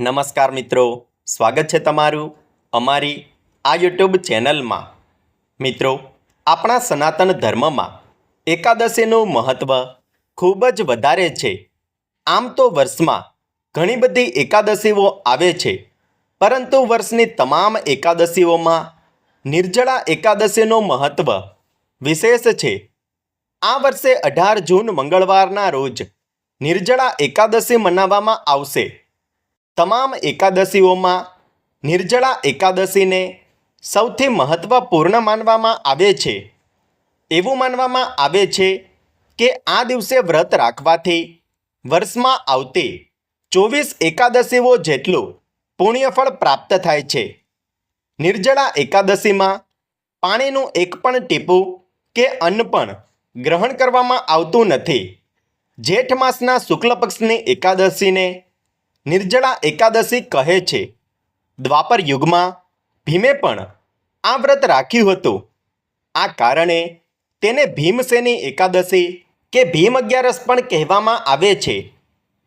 નમસ્કાર મિત્રો, સ્વાગત છે તમારું અમારી આ યુટ્યુબ ચેનલમાં। મિત્રો, આપણા સનાતન ધર્મમાં એકાદશીનું મહત્ત્વ ખૂબ જ વધારે છે। આમ તો વર્ષમાં ઘણી બધી એકાદશીઓ આવે છે, પરંતુ વર્ષની તમામ એકાદશીઓમાં નિર્જળા એકાદશીનું મહત્ત્વ વિશેષ છે। આ વર્ષે 18 જૂન મંગળવારના રોજ નિર્જળા એકાદશી મનાવવામાં આવશે। તમામ એકાદશીઓમાં નિર્જળા એકાદશીને સૌથી મહત્ત્વપૂર્ણ માનવામાં આવે છે। એવું માનવામાં આવે છે કે આ દિવસે વ્રત રાખવાથી વર્ષમાં આવતી 24 એકાદશીઓ જેટલું પુણ્યફળ પ્રાપ્ત થાય છે। નિર્જળા એકાદશીમાં પાણીનું એક પણ ટીપું કે અન્ન પણ ગ્રહણ કરવામાં આવતું નથી। જેઠ માસના શુક્લ પક્ષની એકાદશીને નિર્જળા એકાદશી કહે છે। દ્વાપર યુગમાં ભીમે પણ આ વ્રત રાખ્યું હતું। આ કારણે તેને ભીમસેની એકાદશી કે ભીમ અગિયારસ પણ કહેવામાં આવે છે।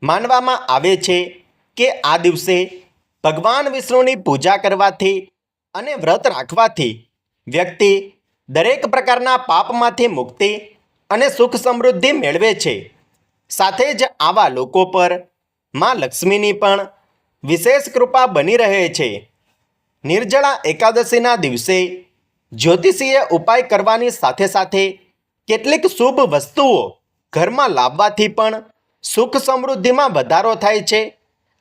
માનવામાં આવે છે કે આ દિવસે ભગવાન વિષ્ણુની પૂજા કરવાથી અને વ્રત રાખવાથી વ્યક્તિ દરેક પ્રકારના પાપમાંથી મુક્તિ અને સુખ સમૃદ્ધિ મેળવે છે। સાથે જ આવા લોકો પર માં લક્ષ્મીની પણ વિશેષ કૃપા બની રહે છે। નિર્જળા એકાદશીના દિવસે જ્યોતિષીય ઉપાય કરવાની સાથે સાથે કેટલીક શુભ વસ્તુઓ ઘરમાં લાવવાથી પણ સુખ સમૃદ્ધિમાં વધારો થાય છે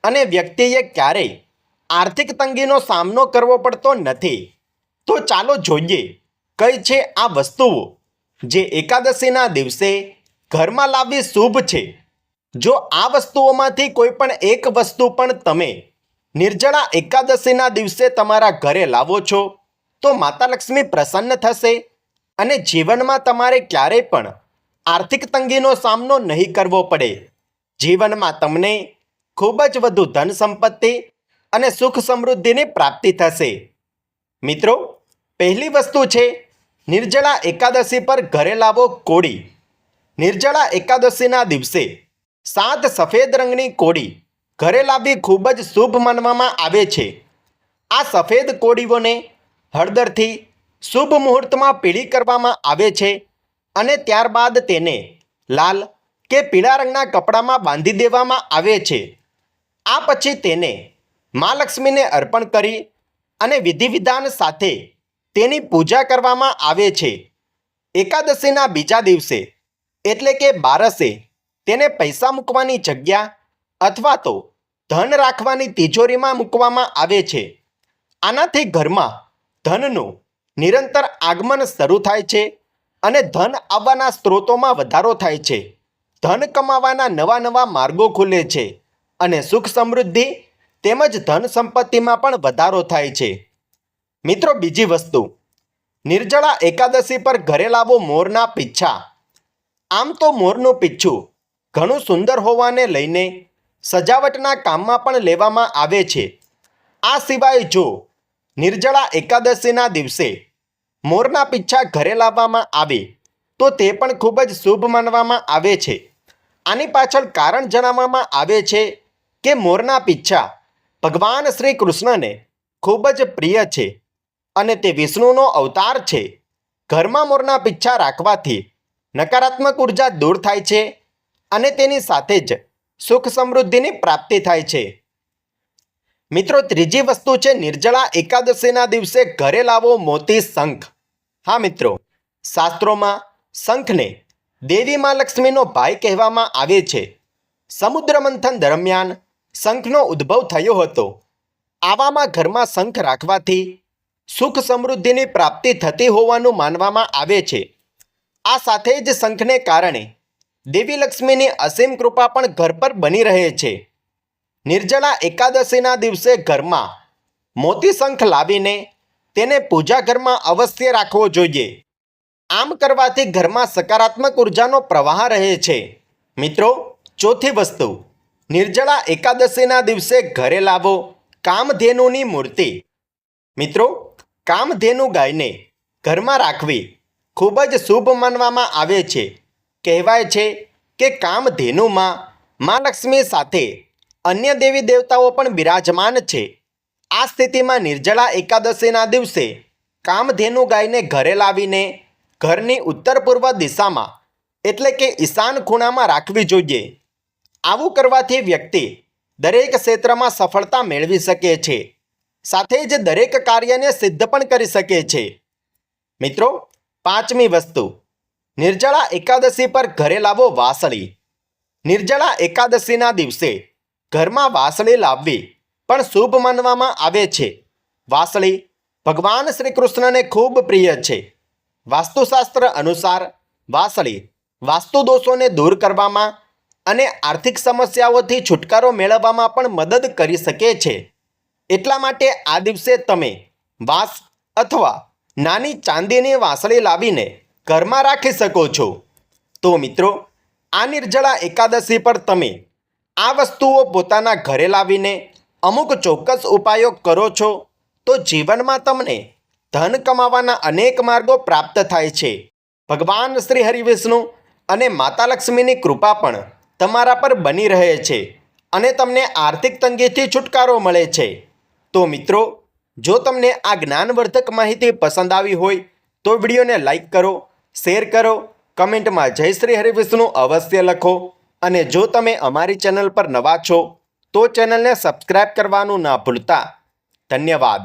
અને વ્યક્તિએ ક્યારેય આર્થિક તંગીનો સામનો કરવો પડતો નથી। તો ચાલો જોઈએ કઈ છે આ વસ્તુઓ જે એકાદશીના દિવસે ઘરમાં લાવવી શુભ છે। જો આ વસ્તુઓમાંથી કોઈ પણ એક વસ્તુ પણ તમે નિર્જળા એકાદશીના દિવસે તમારા ઘરે લાવો છો તો માતા લક્ષ્મી પ્રસન્ન થશે અને જીવનમાં તમારે ક્યારેય પણ આર્થિક તંગીનો સામનો નહીં કરવો પડે। જીવનમાં તમને ખૂબ જ વધુ ધન સંપત્તિ અને સુખ સમૃદ્ધિની પ્રાપ્તિ થશે। મિત્રો, પહેલી વસ્તુ છે નિર્જળા એકાદશી પર ઘરે લાવો કોળી। નિર્જળા એકાદશીના દિવસે 7 સફેદ રંગની કોળી ઘરે લાવવી ખૂબ જ શુભ માનવામાં આવે છે। આ સફેદ કોળીઓને હળદરથી શુભ મુહૂર્તમાં પીળી કરવામાં આવે છે અને ત્યારબાદ તેને લાલ કે પીળા રંગના કપડામાં બાંધી દેવામાં આવે છે। આ પછી તેને મા લક્ષ્મીને અર્પણ કરી અને વિધિ વિધાન સાથે તેની પૂજા કરવામાં આવે છે। એકાદશીના બીજા દિવસે એટલે કે બારસે તેને પૈસા મૂકવાની જગ્યા અથવા તો ધન રાખવાની તિજોરીમાં મૂકવામાં આવે છે। આનાથી ઘરમાં ધનનું નિરંતર આગમન શરૂ થાય છે અને ધન આવવાના સ્ત્રોતોમાં વધારો થાય છે। ધન કમાવાના નવા નવા માર્ગો ખુલે છે અને સુખ સમૃદ્ધિ તેમજ ધન સંપત્તિમાં પણ વધારો થાય છે। મિત્રો, બીજી વસ્તુ, નિર્જળા એકાદશી પર ઘરે લાવો મોરના પીંછા। આમ તો મોરનું પીંછું ઘણું સુંદર હોવાને લઈને સજાવટના કામમાં પણ લેવામાં આવે છે। આ સિવાય જો નિર્જળા એકાદશીના દિવસે મોરના પીંછા ઘરે લાવવામાં આવે તો તે પણ ખૂબ જ શુભ માનવામાં આવે છે। આની પાછળ કારણ જણાવવામાં આવે છે કે મોરના પીંછા ભગવાન શ્રી કૃષ્ણને ખૂબ જ પ્રિય છે અને તે વિષ્ણુનો અવતાર છે। ઘરમાં મોરના પીંછા રાખવાથી નકારાત્મક ઉર્જા દૂર થાય છે અને તેની સાથે જ સુખ સમૃદ્ધિની પ્રાપ્તિ થાય છે। મિત્રો, ત્રીજી વસ્તુ છે નિર્જળા એકાદશીના દિવસે ઘરે લાવો મોતી શંખ। હા મિત્રો, શાસ્ત્રોમાં શંખને દેવી મા લક્ષ્મીનો ભાઈ કહેવામાં આવે છે। સમુદ્ર મંથન દરમિયાન શંખનો ઉદ્ભવ થયો હતો। આવામાં ઘરમાં શંખ રાખવાથી સુખ સમૃદ્ધિની પ્રાપ્તિ થતી હોવાનું માનવામાં આવે છે। આ સાથે જ શંખને કારણે દેવી લક્ષ્મીની અસીમ કૃપા પણ ઘર પર બની રહે છે। નિર્જળા એકાદશીના દિવસે ઘરમાં મોતી શંખ લાવીને તેને પૂજા ઘરમાં અવશ્ય રાખવો જોઈએ। આમ કરવાથી ઘરમાં સકારાત્મક ઉર્જાનો પ્રવાહ રહે છે। મિત્રો, ચોથી વસ્તુ, નિર્જળા એકાદશીના દિવસે ઘરે લાવો કામધેનુની મૂર્તિ। મિત્રો, કામધેનુ ગાયને ઘરમાં રાખવી ખૂબ જ શુભ માનવામાં આવે છે। કહેવાય છે કે કામધેનુમાં મા લક્ષ્મી સાથે અન્ય દેવી દેવતાઓ પણ બિરાજમાન છે. આ સ્થિતિમાં નિર્જળા એકાદશીના દિવસે કામધેનુ ગાયને ઘરે લાવીને ઘરની ઉત્તર પૂર્વ દિશામાં એટલે કે ઈશાન ખૂણામાં રાખવી જોઈએ. આવું કરવાથી વ્યક્તિ દરેક ક્ષેત્રમાં સફળતા મેળવી શકે છે, સાથે જ દરેક કાર્યને સિદ્ધ પણ કરી શકે છે. મિત્રો, 5મી વસ્તુ, નિર્જળા એકાદશી પર ઘરે લાવો વાસળી. નિર્જળા એકાદશીના દિવસે ઘરમાં વાસળી લાવવી પણ શુભ માનવામાં આવે છે. વાસળી ભગવાન શ્રી કૃષ્ણને ખૂબ પ્રિય છે. વાસ્તુશાસ્ત્ર અનુસાર વાસળી વાસ્તુ દોષોને દૂર કરવામાં અને આર્થિક સમસ્યાઓથી છુટકારો મેળવવામાં પણ મદદ કરી શકે છે. એટલા માટે આ દિવસે તમે વાંસ અથવા નાની ચાંદીની વાસળી લાવીને ઘરમાં રાખી શકો છો. તો મિત્રો, આ નિર્જળા એકાદશી પર તમે આ વસ્તુઓ પોતાના ઘરે લાવીને અમુક ચોક્કસ ઉપાયો કરો છો તો જીવનમાં તમને ધન કમાવાના અનેક માર્ગો પ્રાપ્ત થાય છે. ભગવાન શ્રી હરિવિષ્ણુ અને માતા લક્ષ્મીની કૃપા પણ તમારા પર બની રહે છે અને તમને આર્થિક તંગીથી છુટકારો મળે છે. તો મિત્રો, જો તમને આ જ્ઞાનવર્ધક માહિતી પસંદ આવી હોય તો વિડીયોને લાઈક કરો, શેર કરો, કમેન્ટમાં જય શ્રી હરિવિષ્ણુ અવશ્ય લખો અને જો તમે અમારી ચેનલ પર નવા છો તો ચેનલને સબસ્ક્રાઈબ કરવાનું ના ભૂલતા. ધન્યવાદ.